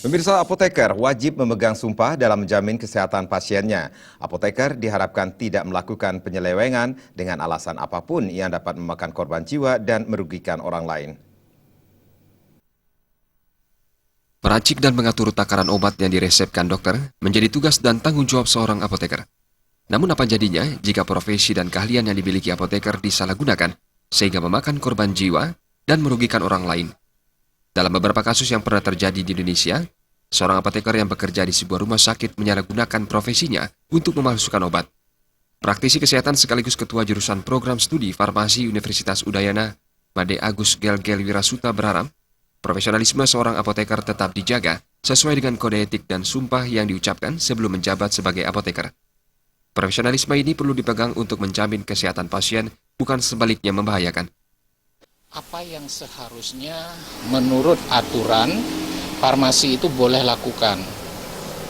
Pemirsa, apoteker wajib memegang sumpah dalam menjamin kesehatan pasiennya. Apoteker diharapkan tidak melakukan penyelewengan dengan alasan apapun yang dapat memakan korban jiwa dan merugikan orang lain. Meracik dan mengatur takaran obat yang diresepkan dokter menjadi tugas dan tanggung jawab seorang apoteker. Namun apa jadinya jika profesi dan keahlian yang dimiliki apoteker disalahgunakan sehingga memakan korban jiwa dan merugikan orang lain? Dalam beberapa kasus yang pernah terjadi di Indonesia, seorang apoteker yang bekerja di sebuah rumah sakit menyalahgunakan profesinya untuk memalsukan obat. Praktisi kesehatan sekaligus ketua jurusan program studi farmasi Universitas Udayana, Made Agus Gelgel Wirasuta berharap profesionalisme seorang apoteker tetap dijaga sesuai dengan kode etik dan sumpah yang diucapkan sebelum menjabat sebagai apoteker. Profesionalisme ini perlu dipegang untuk menjamin kesehatan pasien, bukan sebaliknya membahayakan. Apa yang seharusnya menurut aturan farmasi itu boleh lakukan,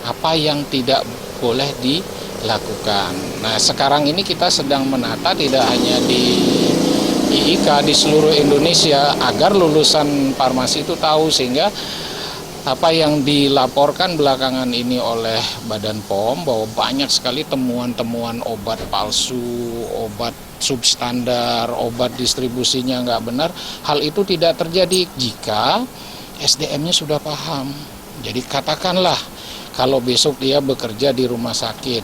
apa yang tidak boleh dilakukan. Nah, sekarang ini kita sedang menata tidak hanya di IIK, di seluruh Indonesia, agar lulusan farmasi itu tahu, sehingga apa yang dilaporkan belakangan ini oleh Badan POM bahwa banyak sekali temuan-temuan obat palsu, obat substandar, obat distribusinya nggak benar. Hal itu tidak terjadi jika SDM-nya sudah paham. Jadi katakanlah kalau besok dia bekerja di rumah sakit,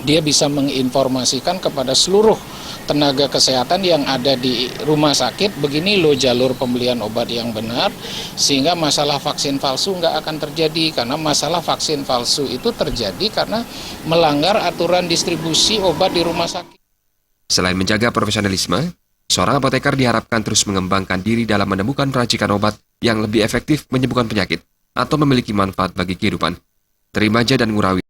dia bisa menginformasikan kepada seluruh tenaga kesehatan yang ada di rumah sakit, begini loh jalur pembelian obat yang benar, sehingga masalah vaksin palsu nggak akan terjadi. Karena masalah vaksin palsu itu terjadi karena melanggar aturan distribusi obat di rumah sakit. Selain menjaga profesionalisme, seorang apoteker diharapkan terus mengembangkan diri dalam menemukan racikan obat yang lebih efektif menyembuhkan penyakit atau memiliki manfaat bagi kehidupan. Terimaja dan Ngurawi.